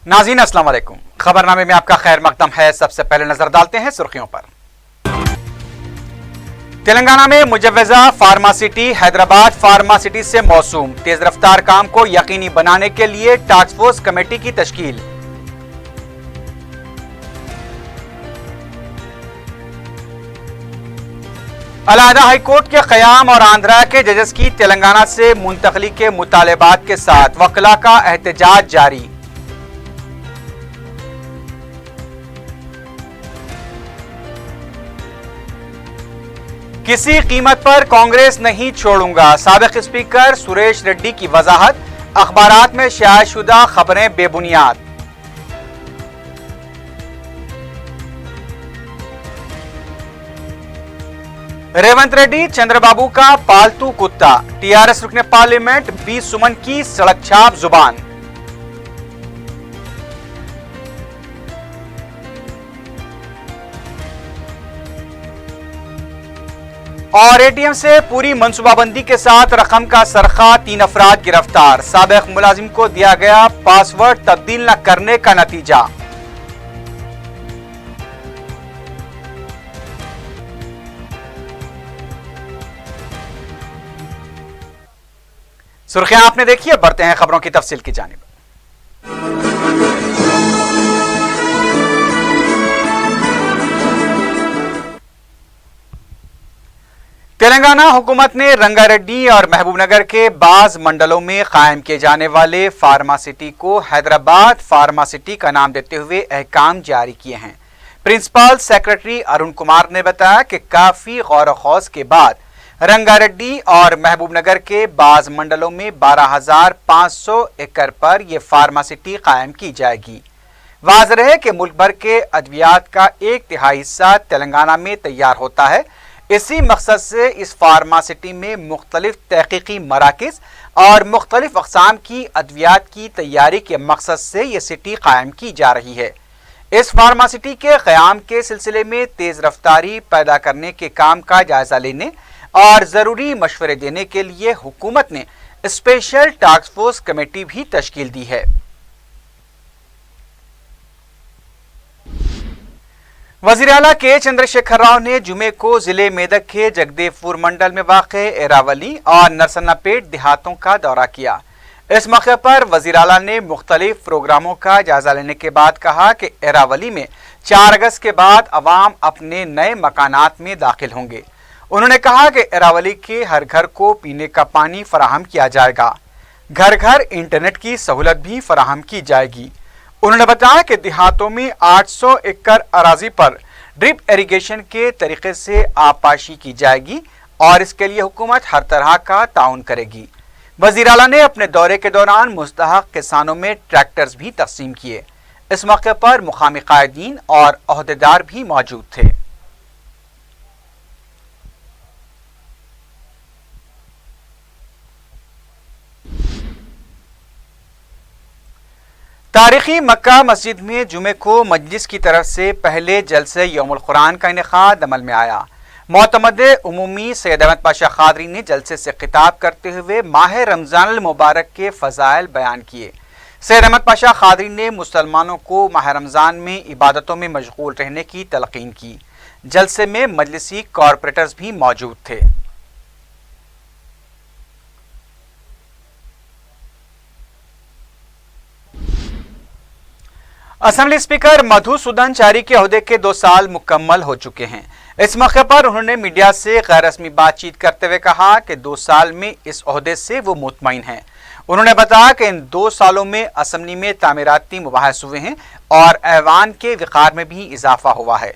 नाज़रीन अस्सलाम वालेकुम। खबरनामे में आपका खैर मकदम है। सबसे पहले नजर डालते हैं सुर्खियों पर। तेलंगाना में मुजव्वजा pharma city Hyderabad pharma city से मौसूम। तेज रफ्तार काम को यकीनी बनाने के लिए टास्क फोर्स कमेटी की तश्कील। अलहदा हाई कोर्ट के क़याम और आंध्रा के जजेस की तेलंगाना से मुंतकली के मुतालबात के साथ वकला का एहतजाज जारी। किसी कीमत पर कांग्रेस नहीं छोड़ूंगा, साबिक स्पीकर सुरेश रेड्डी की वजाहत। अखबारात में शायाशुदा खबरें बेबुनियाद। रेवंत रेड्डी चंद्रबाबू का पालतू कुत्ता। टीआरएस रुकने पार्लियामेंट बी सुमन की सड़क छाप जुबान। और एटीएम से पूरी मनसूबाबंदी के साथ रकम का सरखा, 3 अफराद गिरफ्तार। साबिक मुलाजिम को दिया गया पासवर्ड तब्दील न करने का नतीजा। सुर्खियां आपने देखी है, बढ़ते हैं खबरों की तफसील की जानिब। तेलंगाना हुकूमत ने रंगारेड्डी और महबूबनगर के बाज मंडलों में कायम किए जाने वाले फार्मा सिटी को हैदराबाद फार्मा सिटी का नाम देते हुए अहकाम जारी किए हैं। प्रिंसिपल सेक्रेटरी अरुण कुमार ने बताया कि काफी गौर व खौज के बाद रंगारेड्डी और महबूबनगर के बाज मंडलों में 12,500 एकड़ पर यह फार्मा सिटी कायम की जाएगी। वाज़ेह है कि मुल्क भर के अद्वियात का 1/3 हिस्सा तेलंगाना में तैयार होता है। इसी मकसद से इस फार्मा सिटी में मुख्तलिफ तहकीकी मराकिज़ और मुख्तलिफ अक़साम की अद्वियात की तैयारी के मकसद से ये सिटी कायम की जा रही है। इस फार्मा सिटी के क़याम के सिलसिले में तेज़ रफ्तारी पैदा करने के काम का जायजा लेने और ज़रूरी मशवरे देने के लिए हुकूमत ने स्पेशल टास्क फोर्स कमेटी भी तश्कील दी है। वज़ीर आला के चंद्रशेखर राव ने जुमे को जिले मेदक के जगदेवपुर मंडल में वाक़े एरावली और नरसन्नापेट देहातों का दौरा किया। इस मौके पर वज़ीर आला ने मुख्तलिफ प्रोग्रामों का जायजा लेने के बाद कहा कि एरावली में 4 अगस्त के बाद अवाम अपने नए मकानात में दाखिल होंगे। उन्होंने कहा कि एरावली के हर घर को पीने का पानी फराहम किया जाएगा। घर घर इंटरनेट की सहूलत भी फराहम की जाएगी। उन्होंने बताया कि देहातों में 800 एकड़ अराजी पर ड्रिप इरिगेशन के तरीके से आबपाशी की जाएगी और इसके लिए हुकूमत हर तरह का ताउन करेगी। वज़ीर आला ने अपने दौरे के दौरान मुस्तहक किसानों में ट्रैक्टर्स भी तकसीम किए। इस मौके पर मुकामी कायदीन और ओहदेदार भी मौजूद थे। तारीखी मक्का मस्जिद में जुमे को मजलिस की तरफ से पहले जलसे यौमुल कुरान का इनेकाद अमल में आया। मोतमद उमूमी सैयद अहमद पाशा खादरी ने जलसे से खिताब करते हुए माह रमज़ान मुबारक के फ़ज़ाइल बयान किए। सैयद अहमद पाशा खादरी ने मुसलमानों को माह रमज़ान में इबादतों में मशगूल रहने की तलकीन की। जलसे में मजलिसी कॉरपोरेटर्स भी मौजूद थे। असेंबली स्पीकर मधुसूदन चारी के ओहदे के 2 साल मुकम्मल हो चुके हैं। इस मौके पर उन्होंने मीडिया से गैर रस्मी बातचीत करते हुए कहा कि 2 साल में इस ओहदे से वो मुतमईन हैं। उन्होंने बताया कि इन 2 सालों में असेंबली में तामीराती मुबाहिस हुए हैं और ऐवान के विकार में भी इजाफा हुआ है।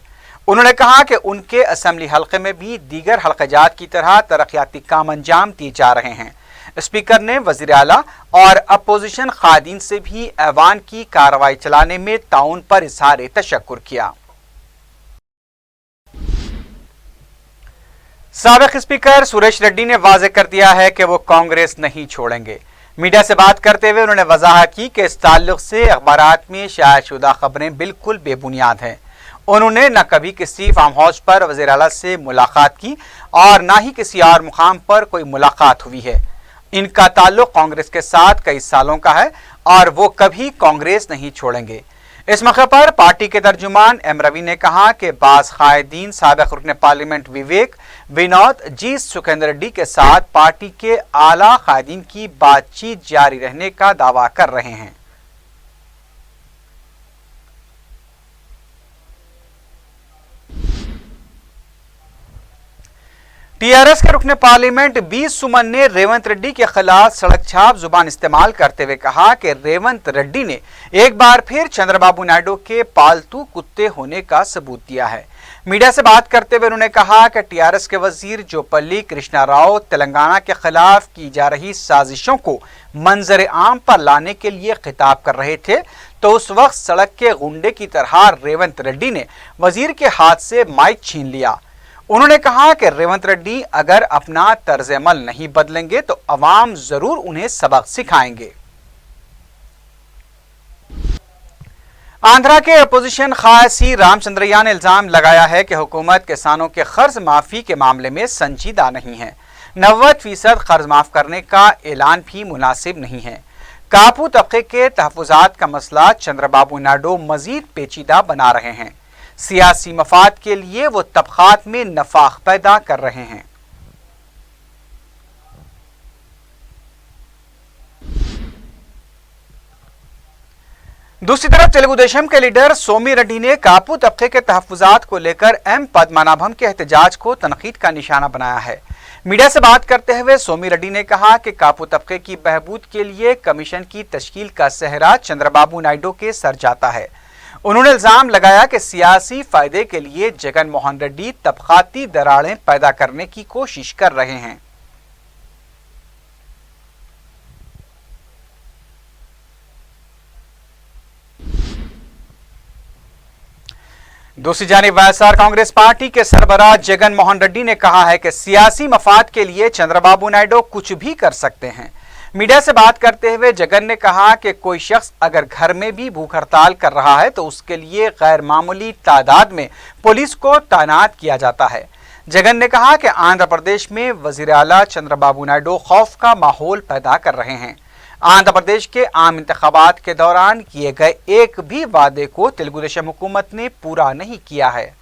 उन्होंने कहा कि उनके असेंबली हल्के में भी दीगर हल्क़ाजात की तरह तरक्याती काम अंजाम दिए जा रहे हैं। स्पीकर ने वज़ीर आला और अपोजिशन खादीन से भी ऐवान की कार्रवाई चलाने में ताउन पर इज़हार तशक्कुर किया। साबिक स्पीकर सुरेश रेड्डी ने वाज़ेह कर दिया है कि वो कांग्रेस नहीं छोड़ेंगे। मीडिया से बात करते हुए उन्होंने वजाहत की कि इस ताल्लुक से अखबारात में शायाशुदा खबरें बिल्कुल बेबुनियाद हैं। उन्होंने न कभी किसी फार्म हाउस पर वज़ीर आला से मुलाकात की और न ही किसी और मुकाम पर कोई मुलाकात हुई है। इनका ताल्लुक कांग्रेस के साथ कई सालों का है और वो कभी कांग्रेस नहीं छोड़ेंगे। इस मौके पर पार्टी के तर्जुमान एम रवि ने कहा कि बाज कायदीन साबिक रुकन पार्लियामेंट विवेक विनोद जी सुखेंद्र रेड्डी के साथ पार्टी के आला कायदीन की बातचीत जारी रहने का दावा कर रहे हैं। टीआरएस के रुकने पार्लियामेंट बी सुमन ने रेवंत रेड्डी के खिलाफ सड़क छाप जुबान इस्तेमाल करते हुए कहा कि रेवंत रेड्डी ने एक बार फिर चंद्रबाबू नायडू के पालतू कुत्ते होने का सबूत दिया है। मीडिया से बात करते हुए उन्होंने कहा कि टीआरएस के वजीर जोपल्ली कृष्णा राव तेलंगाना के खिलाफ की जा रही साजिशों को मंजर आम पर लाने के लिए खिताब कर रहे थे तो उस वक्त सड़क के गुंडे की तरह रेवंत रेड्डी ने वजीर के हाथ से माइक छीन लिया। उन्होंने कहा कि रेवंत रेड्डी अगर अपना तर्ज अमल नहीं बदलेंगे तो अवाम जरूर उन्हें सबक सिखाएंगे। आंध्रा के अपोजिशन खासी रामचंद्रैया ने इल्जाम लगाया है कि हुकूमत किसानों के कर्ज माफी के मामले में संजीदा नहीं है। 90% कर्ज माफ करने का ऐलान भी मुनासिब नहीं है। कापू तबके के तहफुजात का मसला चंद्रबाबू नायडू मजीद पेचीदा बना रहे हैं। सियासी मफाद के लिए वो तबकात में नफाक पैदा कर रहे हैं। दूसरी तरफ तेलुगु देशम के लीडर सोमी रेड्डी ने कापू तबके के तहफुजात को लेकर एम पद्मनाभम के एहतजाज को तनकीद का निशाना बनाया है। मीडिया से बात करते हुए सोमी रेड्डी ने कहा कि कापू तबके की बहबूद के लिए कमीशन की तश्कील का सेहरा चंद्रबाबू नायडू के सर जाता है। उन्होंने इल्जाम लगाया कि सियासी फायदे के लिए जगन मोहन रेड्डी तबकाती दरारें पैदा करने की कोशिश कर रहे हैं। दूसरी जानिब वाईएसआर कांग्रेस पार्टी के सरबराह जगन मोहन रेड्डी ने कहा है कि सियासी मफाद के लिए चंद्रबाबू नायडू कुछ भी कर सकते हैं। मीडिया से बात करते हुए जगन ने कहा कि कोई शख्स अगर घर में भी भूख हड़ताल कर रहा है तो उसके लिए गैर मामूली तादाद में पुलिस को तैनात किया जाता है। जगन ने कहा कि आंध्र प्रदेश में वजीर आला चंद्रबाबू नायडू खौफ का माहौल पैदा कर रहे हैं। आंध्र प्रदेश के आम इंतखाबात के दौरान किए गए एक भी वादे को तेलुगु देशम हुकूमत ने पूरा नहीं किया है।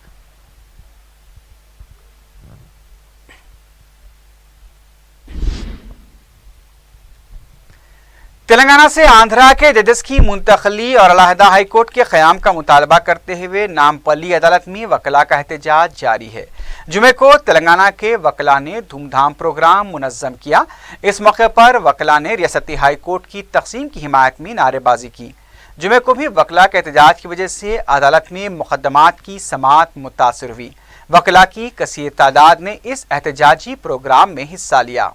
तेलंगाना से आंध्रा के जजेस की मुंतकली और अलहदा हाईकोर्ट के क़याम का मुतालबा करते हुए नामपल्ली अदालत में वकला का एहतजाज जारी है। जुमे को तेलंगाना के वकला ने धूमधाम प्रोग्राम मुनज़्ज़म किया। इस मौके पर वकला ने रियासती हाईकोर्ट की तक़सीम की हिमायत में नारेबाजी की। जुमे को भी वकला के एहतजाज की वजह से अदालत में मुकदमात की समाअत मुतासिर हुई। वकला की कसीर तादाद ने इस एहतजाजी प्रोग्राम में हिस्सा लिया।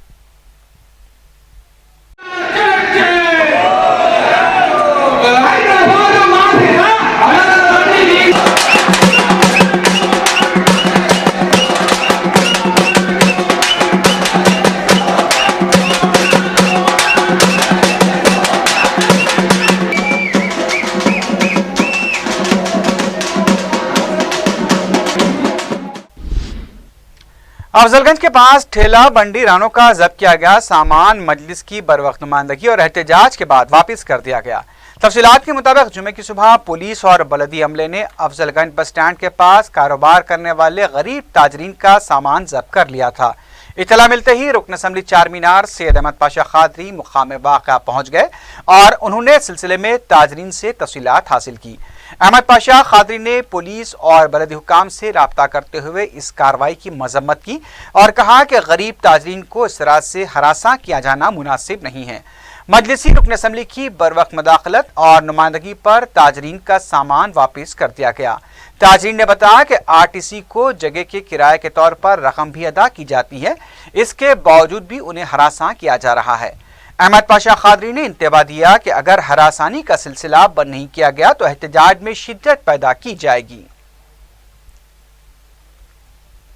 अफजलगंज के पास ठेला बंडी रानों का जब्त किया गया सामान मजलिस की बरवक्त नुमाइंदगी और एहतजाज के बाद वापस कर दिया गया। तफसीलात के मुताबिक जुमे की सुबह पुलिस और बलदी अमले ने अफजलगंज बस स्टैंड के पास कारोबार करने वाले गरीब ताजरीन का सामान जब्त कर लिया था। इतला मिलते ही रुकन असम्बली चार मीनार सैयद अहमद पाशा खादरी मुकाम वाक़ा पहुंच गए और उन्होंने सिलसिले में ताजरीन से तफसीलात हासिल की। अहमद पाशा खादरी ने पुलिस और बलदी हुकाम से राब्ता करते हुए इस कार्रवाई की मजम्मत की और कहा कि गरीब ताजरीन को इस तरह से हरासा किया जाना मुनासिब नहीं है। मजलिसी रुकन असम्बली की बरवक्त मदाखलत और नुमाइंदगी पर ताजरीन का सामान वापस कर दिया गया। ताजरीन ने बताया कि आरटीसी को जगह के किराए के तौर पर रकम भी अदा की जाती है, इसके बावजूद भी उन्हें हरासा किया जा रहा है। अहमद पाशा खादरी ने इंतबा दिया कि अगर हरासानी का सिलसिला बंद नहीं किया गया तो एहतजाज में शिद्दत पैदा की जाएगी।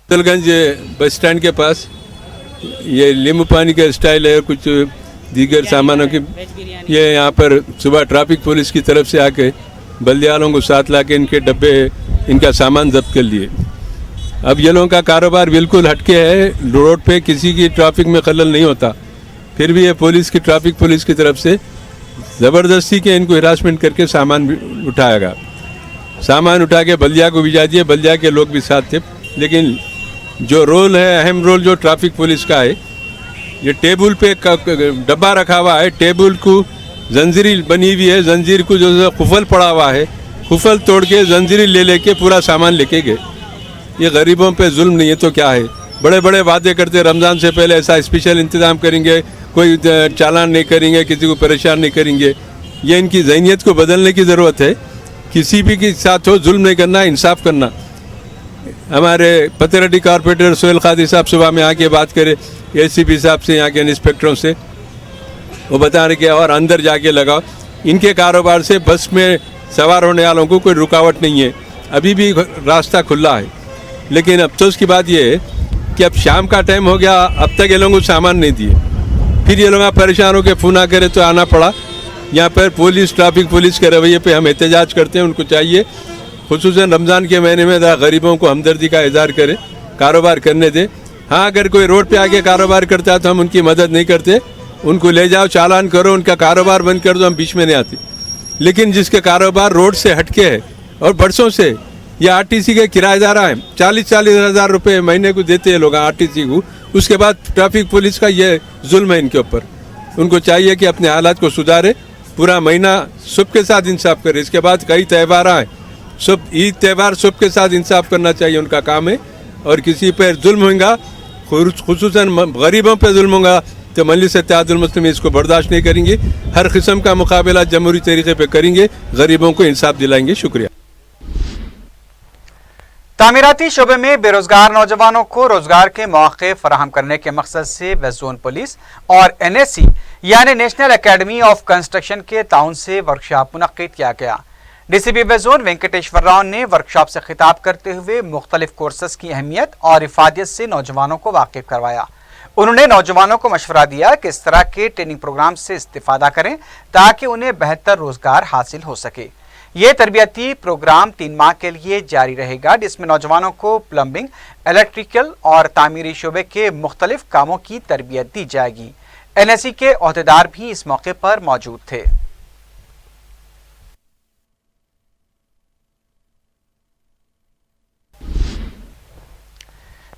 अफजलगंज बस स्टैंड के पास ये नींबू पानी का स्टाइल है, कुछ दीगर सामानों की ये यहाँ पर सुबह ट्रैफिक पुलिस की तरफ से आके बल्दियालों को साथ लाके इनके डब्बे इनका सामान जब्त कर लिए। अब ये लोगों का कारोबार बिल्कुल हटके है, रोड पे किसी की ट्रैफिक में खलल नहीं होता, फिर भी ये पुलिस की ट्रैफिक पुलिस की तरफ से ज़बरदस्ती के इनको हिरासमेंट करके सामान भी उठाएगा। सामान उठा के बल्दिया को भिजा दिए, बल्दिया के लोग भी साथ थे। लेकिन जो रोल है, अहम रोल जो ट्रैफिक पुलिस का है, ये टेबल पे डब्बा रखा हुआ है, टेबल को जंजीरी बनी हुई है, जंजीर को जो खुफल पड़ा हुआ है, खुफल तोड़ के जंजीरी लेके पूरा सामान लेके गए। ये गरीबों पे जुल्म नहीं है तो क्या है? बड़े बड़े वादे करते, रमज़ान से पहले ऐसा स्पेशल इंतज़ाम करेंगे, कोई चालान नहीं करेंगे, किसी को परेशान नहीं करेंगे। ये इनकी ज़हनियत को बदलने की ज़रूरत है। किसी भी के साथ हो, जुल्म नहीं करना, इंसाफ करना। हमारे पतेरेड्डी कॉर्पोरेटर सोहेल कादी साहब सुबह में आके बात करे एसीपी साहब से, यहाँ के इंस्पेक्टरों से, वो बता रहे कि और अंदर जाके लगाओ। इनके कारोबार से बस में सवार होने वालों को कोई रुकावट नहीं है, अभी भी रास्ता खुला है। लेकिन अफसोस की बात यह है कि अब शाम का टाइम हो गया, अब तक ये लोगों को सामान नहीं दिए। फिर ये लोग परेशान होकर फ़ोन ना करे तो आना पड़ा। यहाँ पर पुलिस, ट्रैफिक पुलिस के रवैये पे हम एहतजाज करते हैं। उनको चाहिए खुसूसन रमज़ान के महीने में गरीबों को हमदर्दी का इज़हार करें, कारोबार करने दें। हाँ, अगर कोई रोड पे आके कारोबार करता है तो हम उनकी मदद नहीं करते, उनको ले जाओ, चालान करो, उनका कारोबार बंद कर दो, हम बीच में नहीं आते। लेकिन जिसके कारोबार रोड से हटके है और बरसों से ये आरटीसी के किराएदार हैं, 40-40 हज़ार रुपये महीने को देते हैं लोग आरटीसी को, उसके बाद ट्रैफिक पुलिस का ये जुल्म है इनके ऊपर। उनको चाहिए कि अपने हालात को सुधारे, पूरा महीना सबके साथ इंसाफ करे। इसके बाद कई त्यौहार आए, सब ईद त्यौहार सबके साथ इंसाफ करना चाहिए, उनका काम है। और किसी पर जुल्म होगा, खुसूसन गरीबों पर जुल्म होगा, तो मजलिस इत्तेहादुल मुस्लिमीन इसको बर्दाश्त नहीं करेंगे। हर किस्म का मुकाबला जमहूरी तरीके पे करेंगे, गरीबों को इंसाफ दिलाएंगे। शुक्रिया। तामीराती शोबे में बेरोजगार नौजवानों को रोजगार के मौके फराहम करने के मकसद से वेस्ट जोन पुलिस और NAC यानी नेशनल एकेडमी ऑफ कंस्ट्रक्शन के ताउन से वर्कशॉप मुनक्किद किया गया। DCP west zone Venkateshwar Rao ने वर्कशॉप से खिताब करते हुए मुख्तलिफ कोर्सेस की अहमियत और इफादियत से नौजवानों को वाकिफ करवाया। उन्होंने नौजवानों को मशवरा दिया कि इस तरह के ट्रेनिंग प्रोग्राम से इस्तिफादा करें ताकि उन्हें बेहतर रोजगार हासिल हो सके। ये तरबियती प्रोग्राम 3 माह के लिए जारी रहेगा, जिसमें नौजवानों को प्लम्बिंग, इलेक्ट्रिकल और तामीरी शोबे के मुख्तलिफ कामों की तरबियत दी जाएगी। NAC के ओहदेदार भी इस मौके पर मौजूद थे।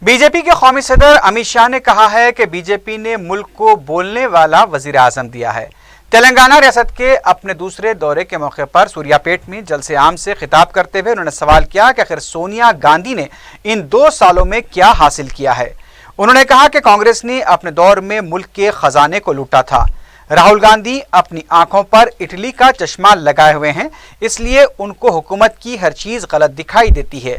बीजेपी के कौमी सदर अमित शाह ने कहा है कि बीजेपी ने मुल्क को बोलने वाला वजीर आजम दिया है। तेलंगाना रियासत के अपने दूसरे दौरे के मौके पर सूर्यापेट में जलसे आम से खिताब करते हुए उन्होंने सवाल किया कि आखिर सोनिया गांधी ने इन 2 सालों में क्या हासिल किया है। उन्होंने कहा कि कांग्रेस ने अपने दौर में मुल्क के खजाने को लूटा था। राहुल गांधी अपनी आंखों पर इटली का चश्मा लगाए हुए हैं, इसलिए उनको हुकूमत की हर चीज गलत दिखाई देती है।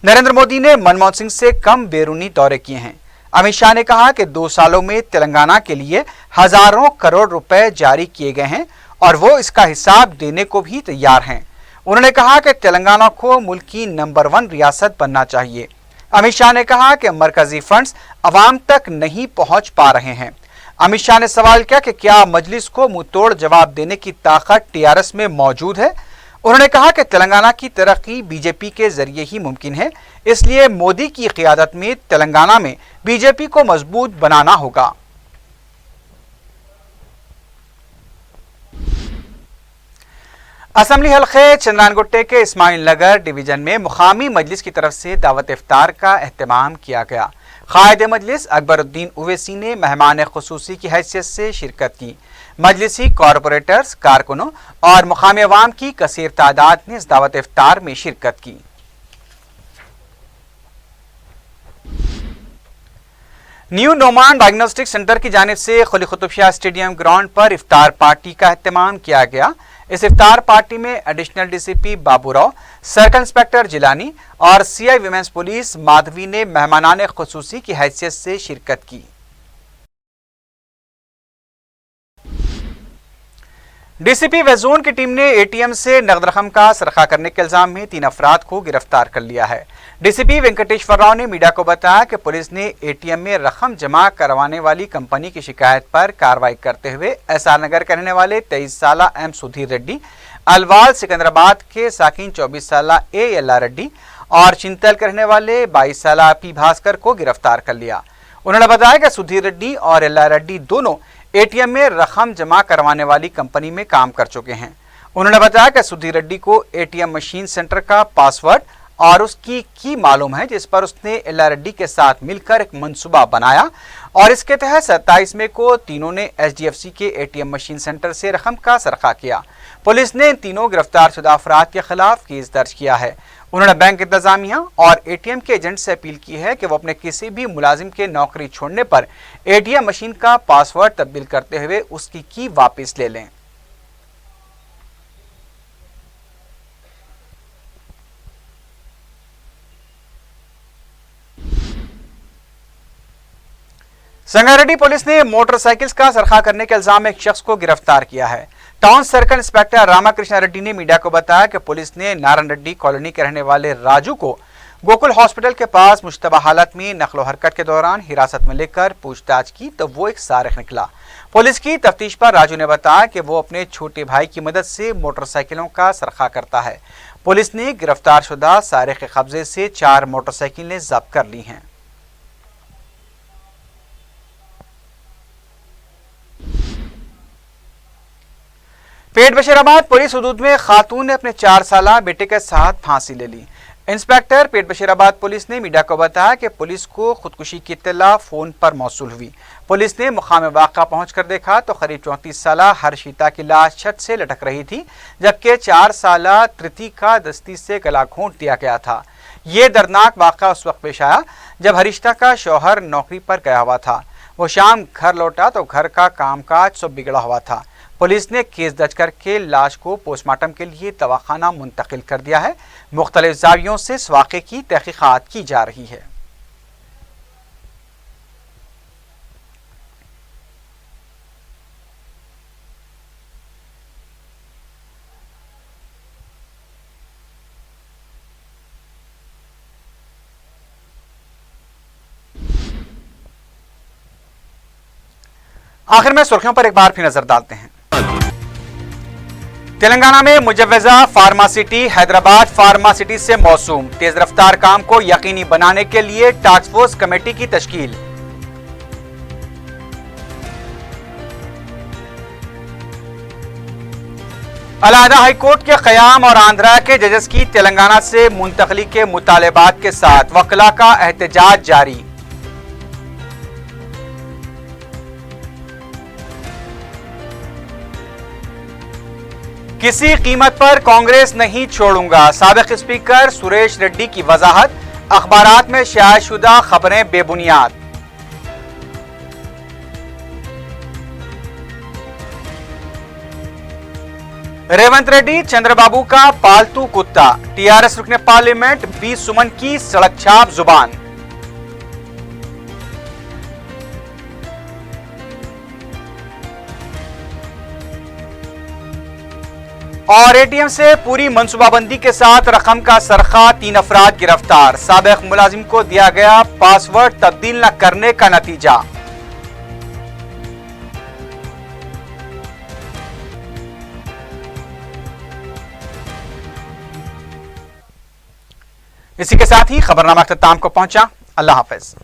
नरेंद्र मोदी ने मनमोहन सिंह से कम बैरूनी दौरे किए हैं। अमित शाह ने कहा कि 2 सालों में तेलंगाना के लिए हजारों करोड़ रुपए जारी किए गए हैं और वो इसका हिसाब देने को भी तैयार हैं। उन्होंने कहा कि तेलंगाना को मुल्क की नंबर 1 रियासत बनना चाहिए। अमित शाह ने कहा कि मरकजी फंड्स अवाम तक नहीं पहुंच पा रहे हैं। अमित शाह ने सवाल किया कि क्या मजलिस को मुंहतोड़ जवाब देने की ताकत TRS में मौजूद है। उन्होंने कहा कि तेलंगाना की तरक्की बीजेपी के जरिए ही मुमकिन है, इसलिए मोदी की क़ियादत में तेलंगाना में बीजेपी को मजबूत बनाना होगा। असम्बली हल्के चंद्रानगुट्टे के इस्माइल नगर डिवीजन में मुकामी मजलिस की तरफ से दावत इफ्तार का एहतमाम किया गया। कायदे मजलिस अकबरुद्दीन उवैसी ने मेहमान खुसूसी की हैसियत से शिरकत की। मजलिसी कॉरपोरेटर्स, कारकुनों और मुकामी अवाम की कसीर तादाद ने इस दावत इफ्तार में शिरकत की। न्यू नोमान डायग्नोस्टिक सेंटर की जानिब से कुली कुतुब शाह स्टेडियम ग्राउंड पर इफ्तार पार्टी का एहतमाम किया गया। इस इफ्तार पार्टी में additional DCP Baburao, circle inspector Jilani और CI विमेंस पुलिस माधवी ने मेहमानाने खुसूसी की हैसियत से शिरकत की। DCP वेस्ट जोन की टीम ने ATM से नकद रकम का सरखा करने के इल्जाम में 3 अफराद को गिरफ्तार कर लिया है। DCP वेंकटेश्वर राव ने मीडिया को बताया कि पुलिस ने ATM में रकम जमा करवाने वाली कंपनी की शिकायत पर कार्रवाई करते हुए SR नगर के रहने वाले 23 साला M सुधीर रेड्डी, अलवाल सिकंदराबाद के साकिन 24 साला A यल्ला रेड्डी और चिंतल के रहने वाले 22 साला P भास्कर को गिरफ्तार कर लिया। उन्होंने बताया कि सुधीर रेड्डी और यल्ला रेड्डी दोनों एटीएम में रकम जमा करवाने वाली कंपनी में काम कर चुके हैं। उन्होंने बताया कि सुधीर रेड्डी को एटीएम मशीन सेंटर का पासवर्ड और उसकी की मालूम है, जिस पर उसने एल्ला रेड्डी के साथ मिलकर एक मंसूबा बनाया और इसके तहत 27 मई को तीनों ने एचडीएफसी के एटीएम मशीन सेंटर से रकम का सरखा किया। पुलिस ने इन तीनों गिरफ्तार शुदा अफराद के खिलाफ केस दर्ज किया है। उन्होंने बैंक इंतजामिया और एटीएम के एजेंट से अपील की है कि वो अपने किसी भी मुलाजिम के नौकरी छोड़ने पर एटीएम मशीन का पासवर्ड तब्दील करते हुए उसकी की वापस ले लें। संगारेड्डी पुलिस ने मोटरसाइकिल का सरखा करने के इल्जाम में एक शख्स को गिरफ्तार किया है। Town circle inspector Ramakrishna Reddy ने मीडिया को बताया कि पुलिस ने नारायण रेड्डी कॉलोनी के रहने वाले राजू को गोकुल हॉस्पिटल के पास मुश्तबा हालत में नकलो हरकत के दौरान हिरासत में लेकर पूछताछ की तो वो एक सारिक निकला। पुलिस की तफ्तीश पर राजू ने बताया कि वो अपने छोटे भाई की मदद से मोटरसाइकिलों का सरखा करता है। पुलिस ने गिरफ्तार शुदा सारिक के कब्जे से 4 मोटरसाइकिलें जब्त कर ली हैं। पेट बशीराबाद पुलिस हुदूद में खातून ने अपने 4 साला बेटे के साथ फांसी ले ली। इंस्पेक्टर पेट बशीराबाद पुलिस ने मीडिया को बताया कि पुलिस को खुदकुशी की इत्तला फोन पर मौसूल हुई। पुलिस ने मुकाम वाक़ा पहुंचकर देखा तो करीब 34 साला हर्षिता की लाश छत से लटक रही थी, जबकि 4 साला तृति का दस्ती से गला घोंट दिया गया था। ये दर्दनाक वाक़ा उस वक्त पेश आया जब हर्षिता का शौहर नौकरी पर गया हुआ था। वो शाम घर लौटा तो घर का कामकाज सब बिगड़ा हुआ था। पुलिस ने केस दर्ज करके लाश को पोस्टमार्टम के लिए दवाखाना मुंतकिल कर दिया है। मुख्तलिफ जावियों से इस वाक़े की तहकीकात की जा रही है। आखिर में सुर्खियों पर एक बार फिर नजर डालते हैं। तेलंगाना में मुजव्वजा फार्मासिटी हैदराबाद फार्मासिटी से मौसूम। तेज रफ्तार काम को यकीनी बनाने के लिए टास्क फोर्स कमेटी की तश्कील। अलाहादा हाईकोर्ट के क़याम और आंध्रा के जजेस की तेलंगाना से मुंतकली के मुतालबात के साथ वकला का एहतजाज जारी। किसी कीमत पर कांग्रेस नहीं छोड़ूंगा, साबिक स्पीकर सुरेश रेड्डी की वजाहत। अखबारात में शायदशुदा खबरें बेबुनियाद। रेवंत रेड्डी चंद्रबाबू का पालतू कुत्ता। टीआरएस रुकने पार्लियामेंट बी सुमन की सड़क छाप जुबान। और एटीएम से पूरी मंसूबाबंदी के साथ रकम का सरखा, 3 अफराद गिरफ्तार। साबिक मुलाजिम को दिया गया पासवर्ड तब्दील न करने का नतीजा। इसी के साथ ही खबरनामा अख्ताम को पहुंचा। अल्लाह हाफिज।